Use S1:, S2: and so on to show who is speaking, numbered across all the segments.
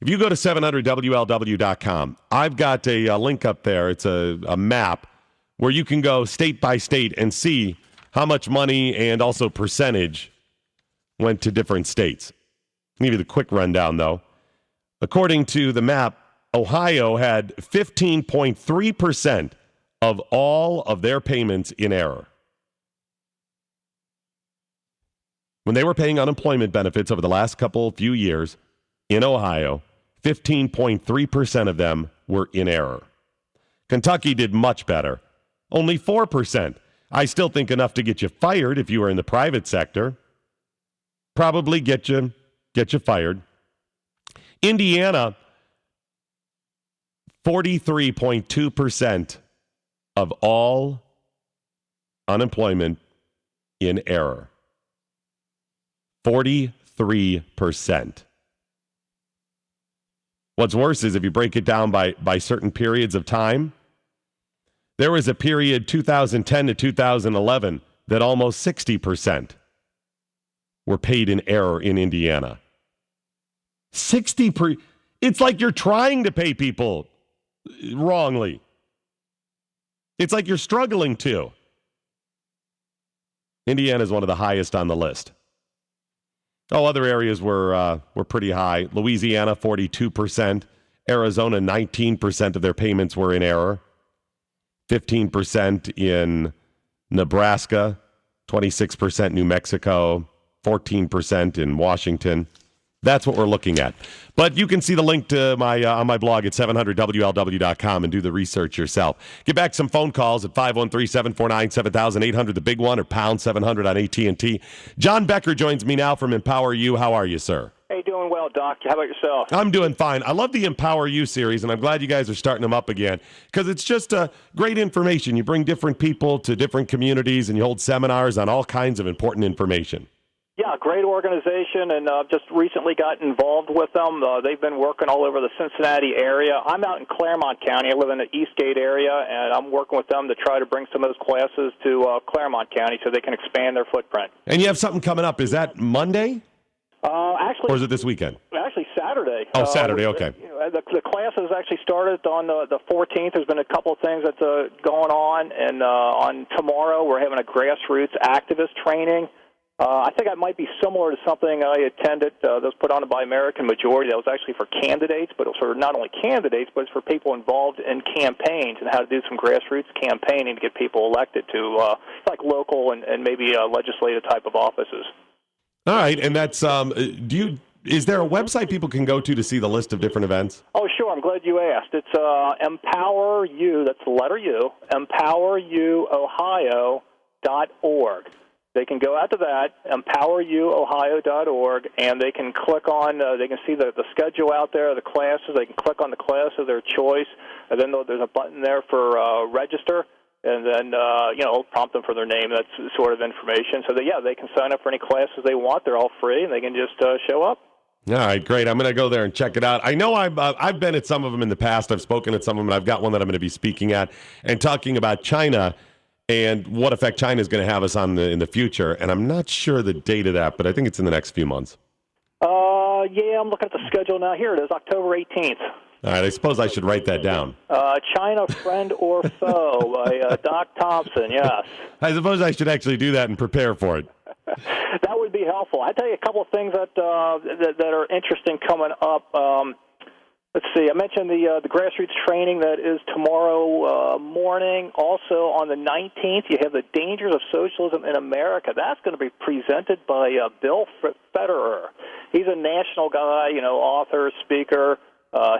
S1: If you go to 700WLW.com, I've got a link up there. It's a map where you can go state by state and see how much money and also percentage went to different states. I'll give you the quick rundown, though. According to the map, Ohio had 15.3% of all of their payments in error. When they were paying unemployment benefits over the last few years in Ohio, 15.3% of them were in error. Kentucky did much better, only 4%. I still think enough to get you fired if you were in the private sector. Probably get you fired. Indiana, 43.2% of all unemployment in error. 43%. What's worse is if you break it down by certain periods of time, there was a period 2010 to 2011 that almost 60% were paid in error in Indiana. It's like you're trying to pay people wrongly. It's like you're struggling to. Indiana is one of the highest on the list. Other areas were pretty high. Louisiana, 42%. Arizona, 19% of their payments were in error. 15% in Nebraska. 26% New Mexico. 14% in Washington. That's what we're looking at. But you can see the link to my on my blog at 700WLW.com and do the research yourself. Get back some phone calls at 513-749-7800, the big one, or pound 700 on AT&T. John Becker joins me now from Empower You. How are you, sir?
S2: Hey, doing well, Doc. How about yourself?
S1: I'm doing fine. I love the Empower You series, and I'm glad you guys are starting them up again because it's just great information. You bring different people to different communities, and you hold seminars on all kinds of important information.
S2: Yeah, great organization, and just recently got involved with them. They've been working all over the Cincinnati area. I'm out in Claremont County. I live in the Eastgate area, and I'm working with them to try to bring some of those classes to Claremont County so they can expand their footprint.
S1: And you have something coming up. Is that Monday?
S2: Actually,
S1: or is it this weekend?
S2: Actually, Saturday.
S1: Oh, Saturday, okay.
S2: The classes actually started on the 14th. There's been a couple of things that's going on, and on tomorrow we're having a grassroots activist training. I think that might be similar to something I attended that was put on by American Majority. That was actually for candidates, but it was for not only candidates, but it's for people involved in campaigns and how to do some grassroots campaigning to get people elected to like local and maybe legislative type of offices.
S1: All right, and that's is there a website people can go to see the list of different events?
S2: Oh, sure. I'm glad you asked. It's Empower You, that's the letter U, empoweruohio.org. They can go out to that, empoweruohio.org, and they can click on, they can see the schedule out there, the classes. They can click on the class of their choice, and then there's a button there for register, and then, it'll prompt them for their name, that sort of information. So, they can sign up for any classes they want. They're all free, and they can just show up.
S1: All right, great. I'm going to go there and check it out. I know I've been at some of them in the past. I've spoken at some of them, and I've got one that I'm going to be speaking at and talking about China and what effect China is going to have us on in the future. And I'm not sure the date of that, but I think it's in the next few months.
S2: I'm looking at the schedule now. Here it is, October 18th.
S1: All right, I suppose I should write that down.
S2: China, Friend or Foe by Doc Thompson, yes.
S1: I suppose I should actually do that and prepare for it.
S2: That would be helpful. I'll tell you a couple of things that are interesting coming up. Let's see. I mentioned the grassroots training that is tomorrow morning. Also on the 19th, you have the Dangers of Socialism in America. That's going to be presented by Bill Federer. He's a national guy, author, speaker,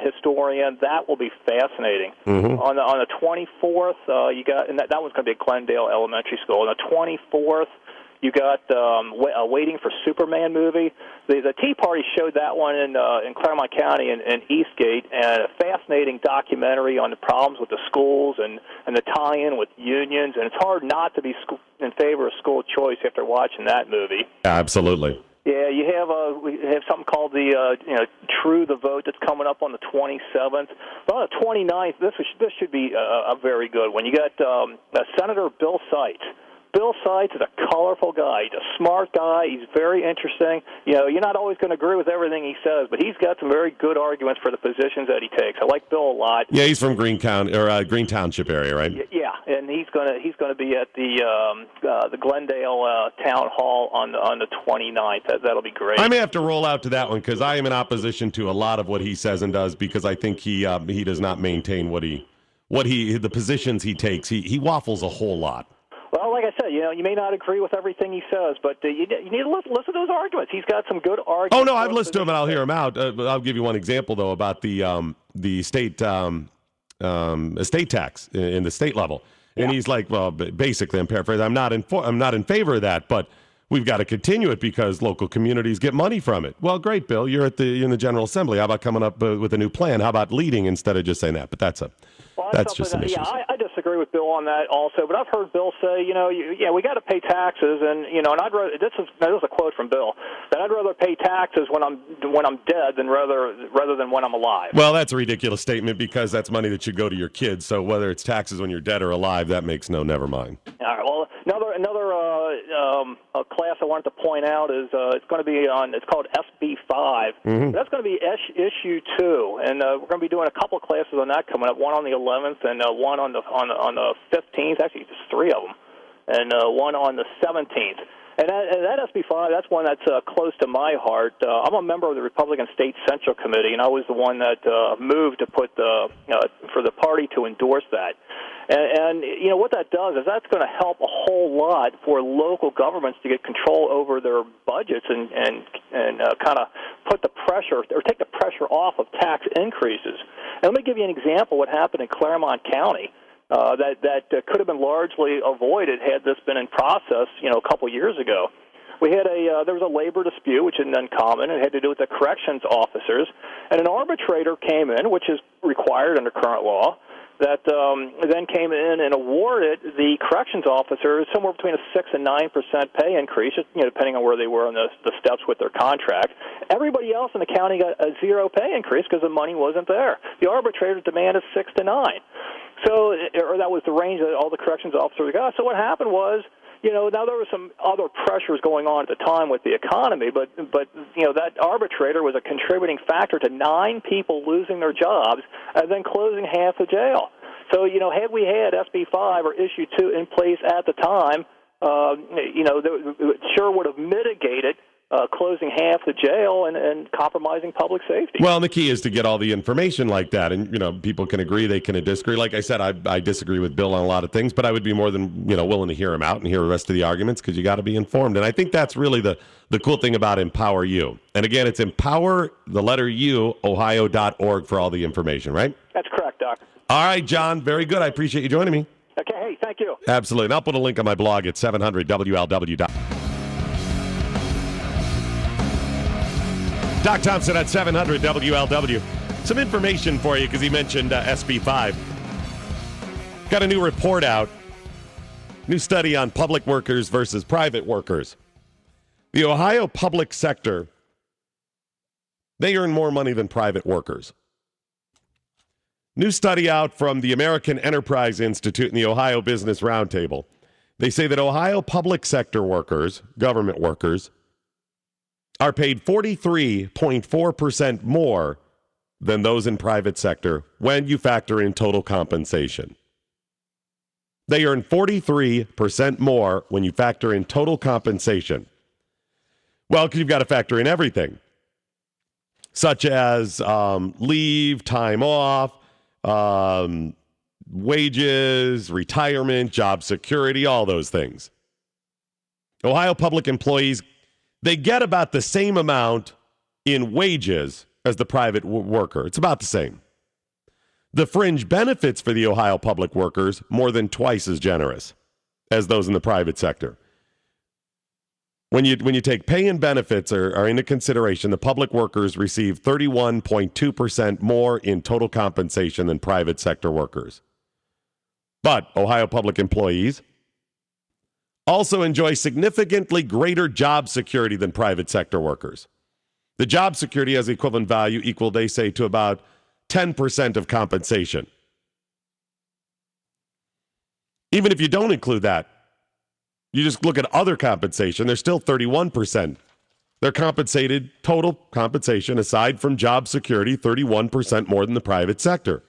S2: historian. That will be fascinating. Mm-hmm. On the 24th, you got, and that one's going to be at Glendale Elementary School. On the 24th, you got Waiting for Superman movie. The Tea Party showed that one in Claremont County in Eastgate, and a fascinating documentary on the problems with the schools and the tie-in with unions. And it's hard not to be in favor of school choice after watching that movie.
S1: Absolutely.
S2: Yeah, we have something called the True the Vote that's coming up on the 27th. But on the 29th, this should be a very good one. You got Senator Bill Seitz. Bill Seitz is a colorful guy. He's a smart guy. He's very interesting. You're not always going to agree with everything he says, but he's got some very good arguments for the positions that he takes. I like Bill a lot.
S1: Yeah, he's from Green Township area, right?
S2: Yeah, and he's going to be at the Glendale Town Hall on the 29th. That'll be great.
S1: I may have to roll out to that one because I am in opposition to a lot of what he says and does because I think he does not maintain the positions he takes. He waffles a whole lot.
S2: Well, like I said, you may not agree with everything he says, but you need to listen to those arguments. He's got some good arguments.
S1: Oh no, I've listened to him and I'll hear him out. I'll give you one example though about the state estate tax in the state level, and he's like, well, basically, I'm paraphrasing. I'm not in favor of that, but we've got to continue it because local communities get money from it. Well, great, Bill. You're in the General Assembly. How about coming up with a new plan? How about leading instead of just saying that? But that's just an issue.
S2: Yeah, I disagree with Bill on that also. But I've heard Bill say, we got to pay taxes, and I'd rather. This is a quote from Bill that I'd rather pay taxes when I'm dead than rather than when I'm alive.
S1: Well, that's a ridiculous statement because that's money that should go to your kids. So whether it's taxes when you're dead or alive, that makes never mind.
S2: All right. Well, another class I wanted to point out is it's going to be it's called SB 5.
S1: Mm-hmm.
S2: That's going to be issue 2, and we're going to be doing a couple of classes on that coming up. One on the 11th and one on the 15th. Actually, just 3 of them, and one on the 17th. And that SB 5, that's one that's close to my heart. I'm a member of the Republican State Central Committee, and I was the one that moved to put for the party to endorse that. And what that does is that's going to help a whole lot for local governments to get control over their budgets and kind of put the pressure or take the pressure off of tax increases. And let me give you an example of what happened in Claremont County. That could have been largely avoided had this been in process, a couple years ago. We had there was a labor dispute, which isn't uncommon, and it had to do with the corrections officers, and an arbitrator came in, which is required under current law, that then came in and awarded the corrections officers somewhere between a 6 and 9% pay increase, depending on where they were on the steps with their contract. Everybody else in the county got a 0 pay increase because the money wasn't there. The arbitrator demanded 6 to 9. So, or that was the range that all the corrections officers got. So what happened was, now there were some other pressures going on at the time with the economy, but that arbitrator was a contributing factor to 9 people losing their jobs and then closing half the jail. So, had we had SB 5 or Issue 2 in place at the time, it sure would have mitigated closing half the jail and compromising public safety.
S1: Well, and the key is to get all the information like that. And, people can agree, they can disagree. Like I said, I disagree with Bill on a lot of things, but I would be more than, willing to hear him out and hear the rest of the arguments because you got to be informed. And I think that's really the cool thing about Empower You. And again, it's empower, the letter U, ohio.org for all the information, right?
S2: That's correct, Doc.
S1: All right, John. Very good. I appreciate you joining me.
S2: Okay. Hey, thank you.
S1: Absolutely. And I'll put a link on my blog at 700WLW.com. Doc Thompson at 700 WLW. Some information for you because he mentioned SB 5. Got a new report out. New study on public workers versus private workers. The Ohio public sector, they earn more money than private workers. New study out from the American Enterprise Institute and the Ohio Business Roundtable. They say that Ohio public sector workers, government workers, are paid 43.4% more than those in private sector when you factor in total compensation. They earn 43% more when you factor in total compensation. Well, because you've got to factor in everything, such as leave, time off, wages, retirement, job security, all those things. Ohio public employees, they get about the same amount in wages as the private worker. It's about the same. The fringe benefits for the Ohio public workers more than twice as generous as those in the private sector. When you take pay and benefits are into consideration, the public workers receive 31.2% more in total compensation than private sector workers. But Ohio public employees also enjoy significantly greater job security than private sector workers. The job security has equivalent value equal, they say, to about 10% of compensation. Even if you don't include that, You just look at other compensation, they're still 31%. They're compensated, total compensation, aside from job security, 31% more than the private sector.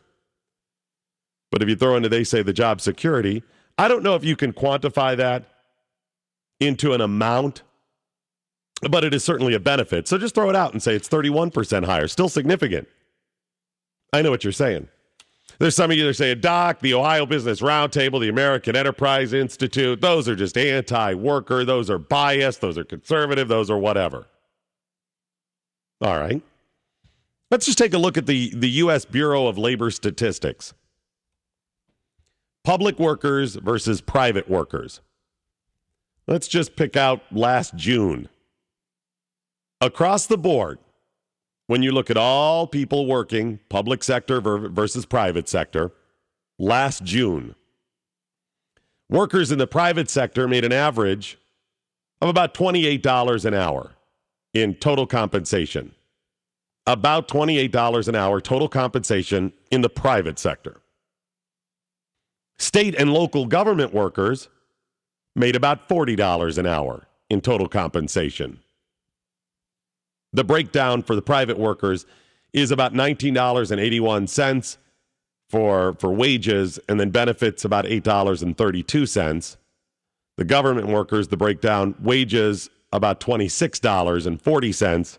S1: But if you throw into, they say, the job security, I don't know if you can quantify that into an amount, but it is certainly a benefit. So just throw it out and say it's 31% higher. Still significant. I know what you're saying. There's some of you that say, Doc, the Ohio Business Roundtable, the American Enterprise Institute, those are just anti-worker, those are biased, those are conservative, those are whatever. All right. Let's just take a look at the U.S. Bureau of Labor Statistics. Public workers versus private workers. Let's just pick out last June. Across the board, when you look at all people working, public sector versus private sector, last June, workers in the private sector made an average of about $28 an hour in total compensation. About $28 an hour total compensation in the private sector. State and local government workers made about $40 an hour in total compensation. The breakdown for the private workers is about $19.81 for wages, and then benefits about $8.32. The government workers, the breakdown, wages about $26.40,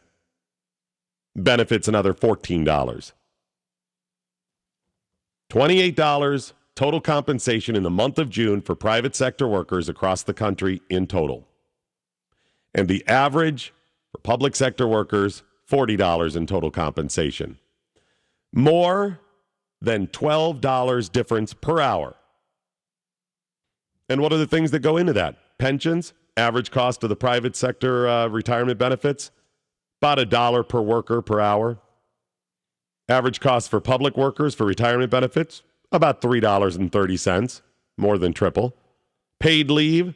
S1: benefits another $14. $28 total compensation in the month of June for private sector workers across the country in total. And the average for public sector workers, $40 in total compensation. More than $12 difference per hour. And what are the things that go into that? Pensions, average cost of the private sector retirement benefits, about $1 per worker per hour. Average cost for public workers for retirement benefits, about $3.30, more than triple. Paid leave,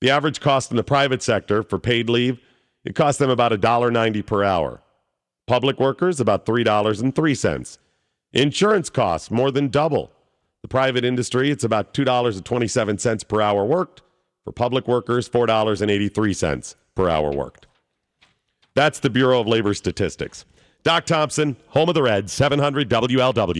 S1: the average cost in the private sector for paid leave, it costs them about $1.90 per hour. Public workers, about $3.03. Insurance costs, more than double. The private industry, it's about $2.27 per hour worked. For public workers, $4.83 per hour worked. That's the Bureau of Labor Statistics. Doc Thompson, home of the Reds, 700 WLW.